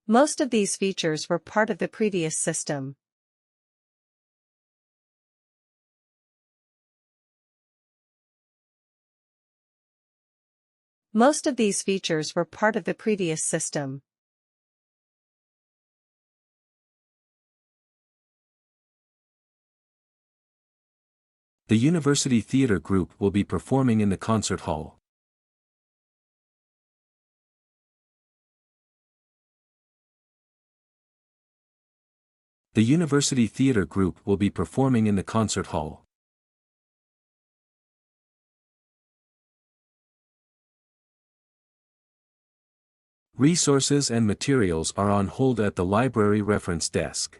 Most of these features were part of the previous system. Most of these features were part of the previous system. The university theater group will be performing in the concert hall. The university theater group will be performing in the concert hall. Resources and materials are on hold at the library reference desk.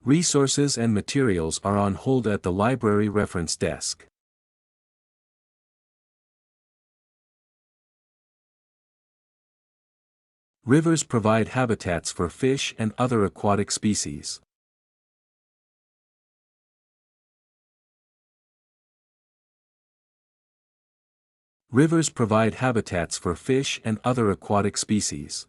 Resources and materials are on hold at the library reference desk. Rivers provide habitats for fish and other aquatic species. Rivers provide habitats for fish and other aquatic species.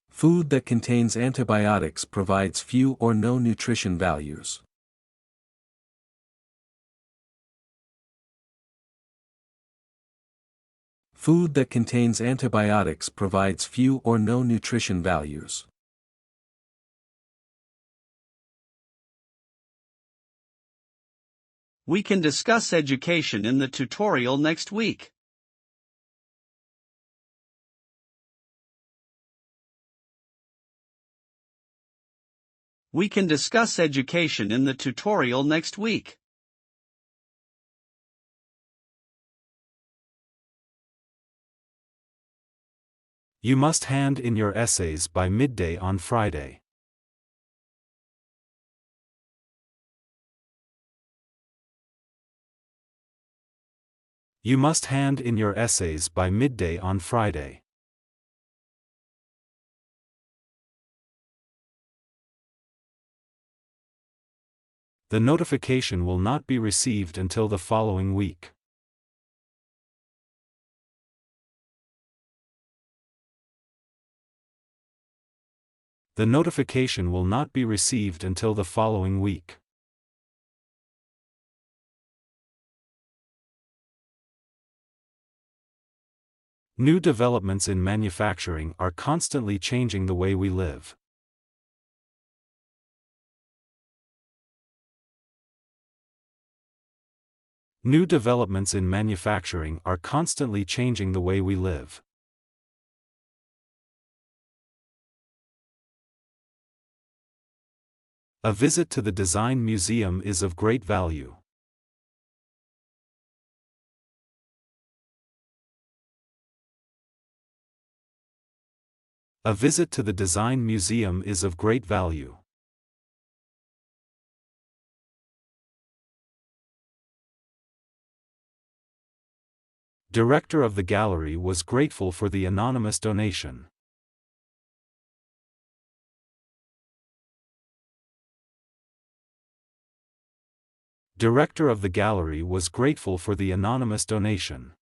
Food that contains antibiotics provides few or no nutrition values. Food that contains antibiotics provides few or no nutrition values. We can discuss education in the tutorial next week. We can discuss education in the tutorial next week. You must hand in your essays by midday on Friday. You must hand in your essays by midday on Friday. The notification will not be received until the following week. The notification will not be received until the following week. New developments in manufacturing are constantly changing the way we live. New developments in manufacturing are constantly changing the way we live. A visit to the Design Museum is of great value. A visit to the Design Museum is of great value. Director of the gallery was grateful for the anonymous donation. Director of the gallery was grateful for the anonymous donation.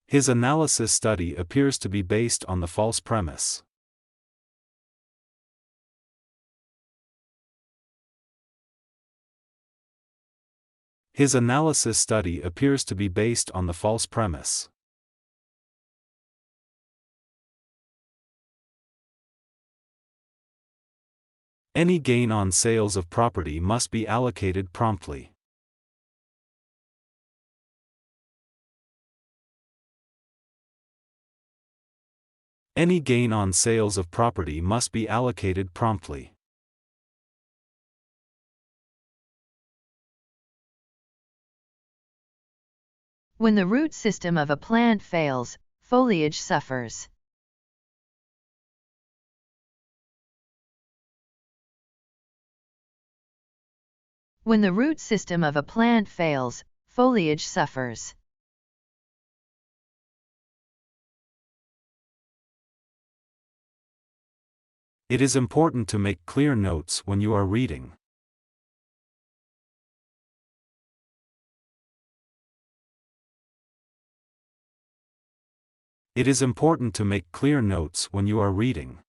His analysis study appears to be based on the false premise. His analysis study appears to be based on the false premise. Any gain on sales of property must be allocated promptly. Any gain on sales of property must be allocated promptly. When the root system of a plant fails, foliage suffers. When the root system of a plant fails, foliage suffers. It is important to make clear notes when you are reading. It is important to make clear notes when you are reading.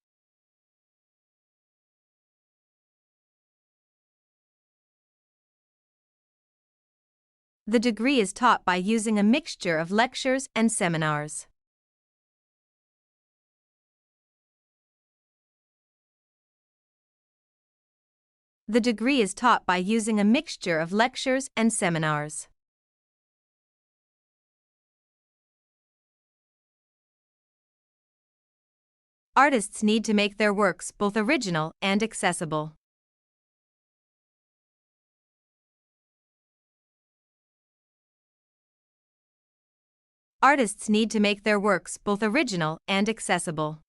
The degree is taught by using a mixture of lectures and seminars. The degree is taught by using a mixture of lectures and seminars. Artists need to make their works both original and accessible. Artists need to make their works both original and accessible.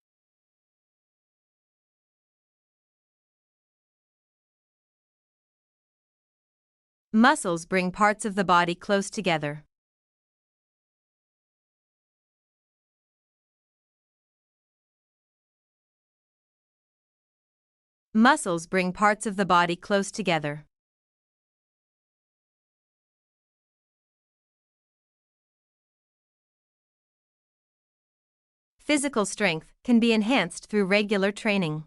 Muscles bring parts of the body close together. Muscles bring parts of the body close together. Physical strength can be enhanced through regular training.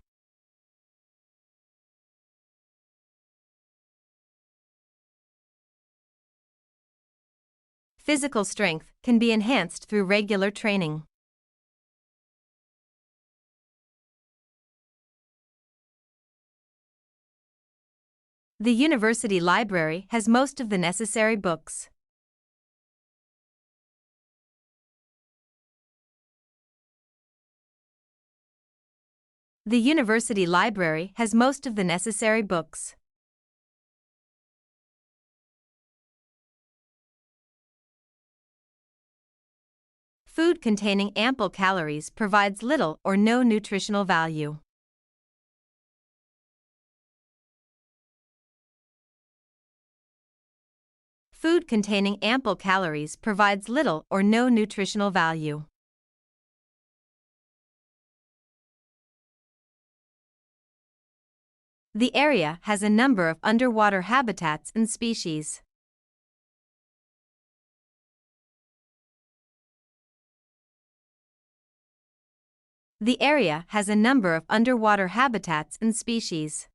Physical strength can be enhanced through regular training. The university library has most of the necessary books. The university library has most of the necessary books. Food containing ample calories provides little or no nutritional value. Food containing ample calories provides little or no nutritional value. The area has a number of underwater habitats and species. The area has a number of underwater habitats and species.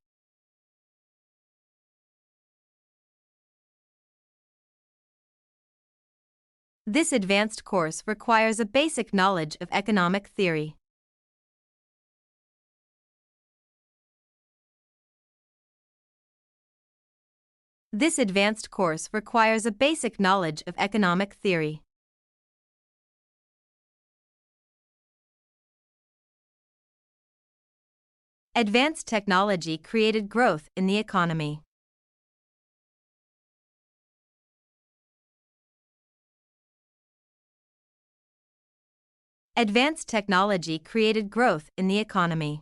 This advanced course requires a basic knowledge of economic theory. This advanced course requires a basic knowledge of economic theory. Advanced technology created growth in the economy. Advanced technology created growth in the economy.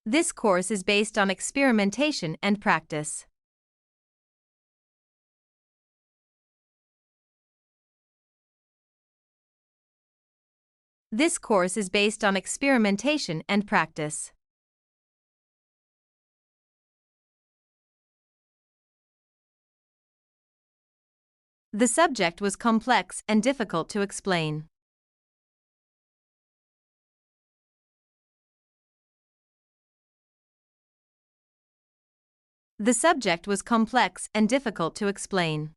This course is based on experimentation and practice. This course is based on experimentation and practice. The subject was complex and difficult to explain. The subject was complex and difficult to explain.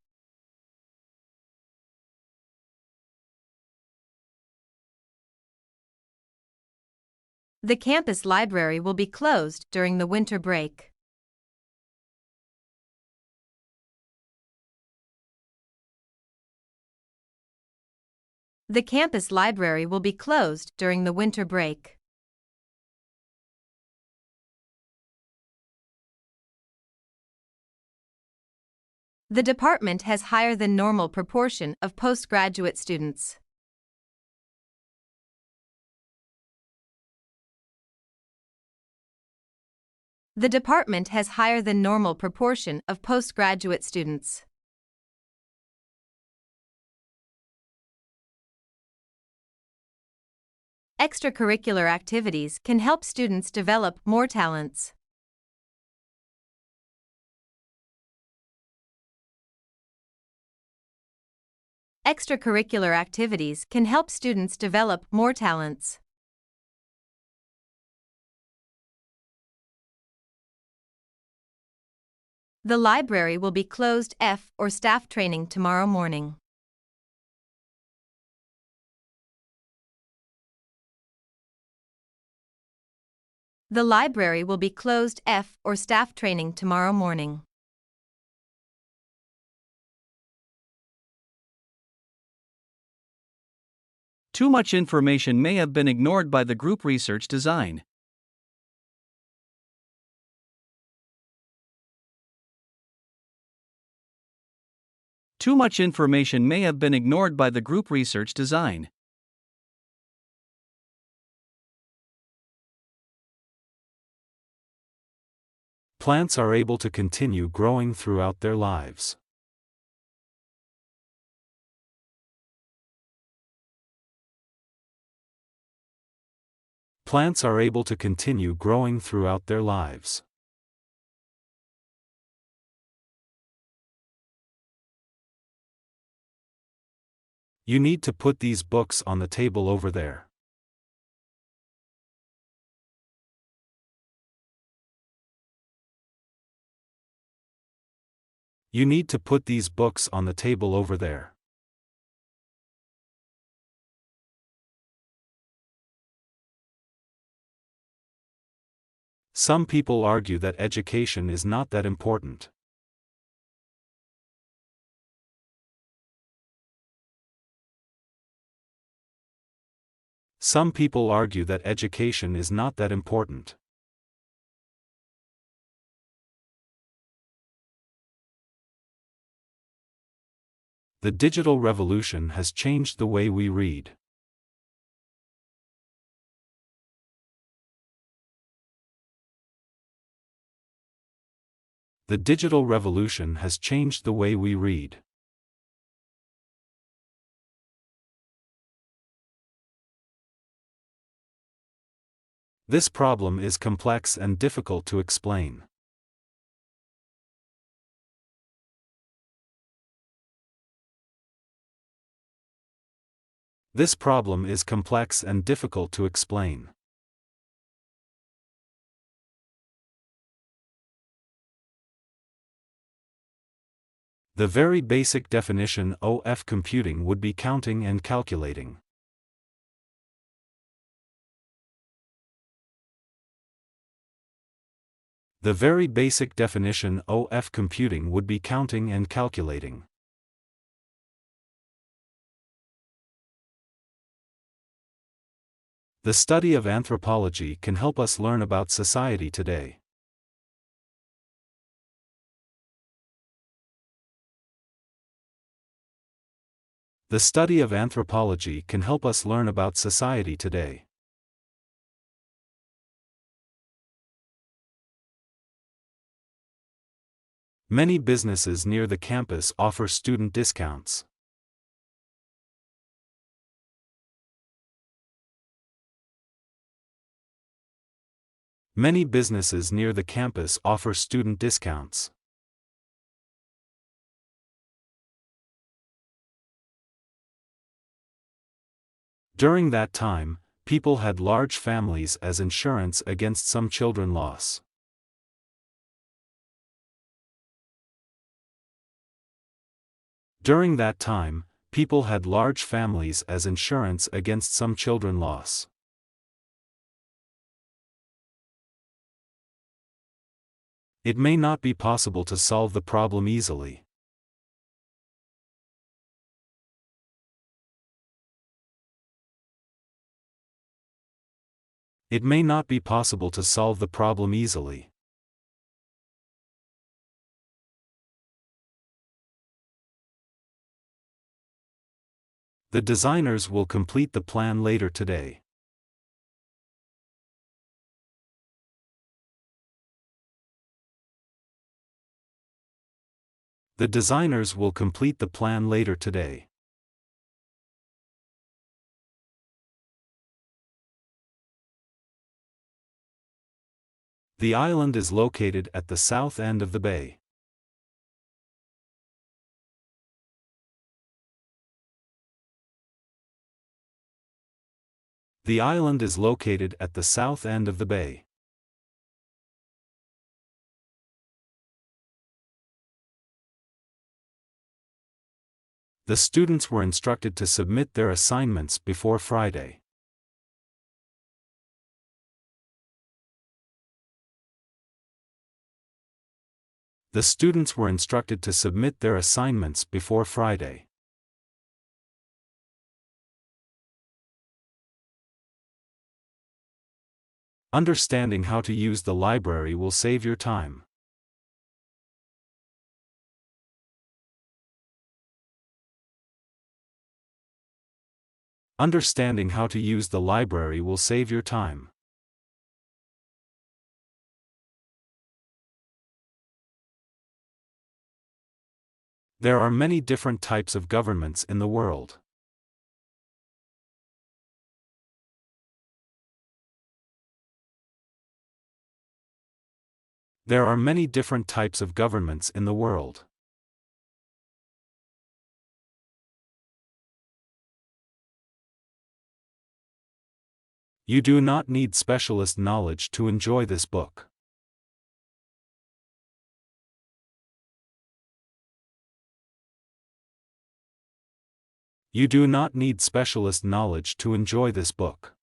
The campus library will be closed during the winter break. The campus library will be closed during the winter break. The department has higher than normal proportion of postgraduate students. The department has higher than normal proportion of postgraduate students. Extracurricular activities can help students develop more talents. Extracurricular activities can help students develop more talents. The library will be closed for staff training tomorrow morning. The library will be closed for staff training tomorrow morning. Too much information may have been ignored by the group research design. Too much information may have been ignored by the group research design. Plants are able to continue growing throughout their lives. Plants are able to continue growing throughout their lives. You need to put these books on the table over there. You need to put these books on the table over there. Some people argue that education is not that important. Some people argue that education is not that important. The digital revolution has changed the way we read. The digital revolution has changed the way we read. This problem is complex and difficult to explain. This problem is complex and difficult to explain. The very basic definition of computing would be counting and calculating. The very basic definition of computing would be counting and calculating. The study of anthropology can help us learn about society today. The study of anthropology can help us learn about society today. Many businesses near the campus offer student discounts. Many businesses near the campus offer student discounts. During that time, people had large families as insurance against some children loss. During that time, people had large families as insurance against some children loss. It may not be possible to solve the problem easily. It may not be possible to solve the problem easily. The designers will complete the plan later today. The designers will complete the plan later today. The island is located at the south end of the bay. The island is located at the south end of the bay. The students were instructed to submit their assignments before Friday. The students were instructed to submit their assignments before Friday. Understanding how to use the library will save your time. Understanding how to use the library will save your time. There are many different types of governments in the world. There are many different types of governments in the world. You do not need specialist knowledge to enjoy this book. You do not need specialist knowledge to enjoy this book.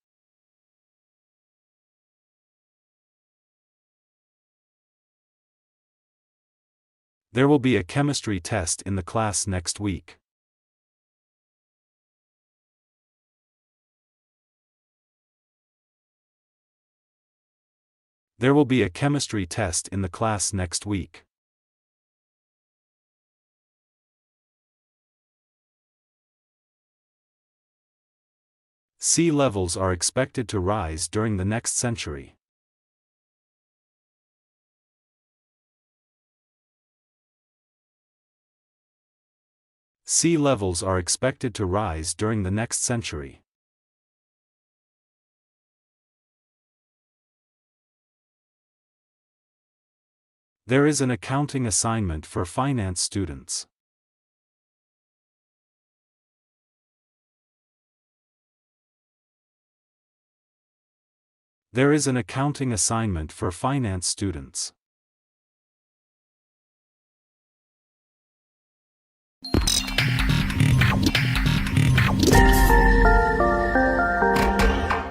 There will be a chemistry test in the class next week. There will be a chemistry test in the class next week. Sea levels are expected to rise during the next century. Sea levels are expected to rise during the next century. There is an accounting assignment for finance students. There is an accounting assignment for finance students.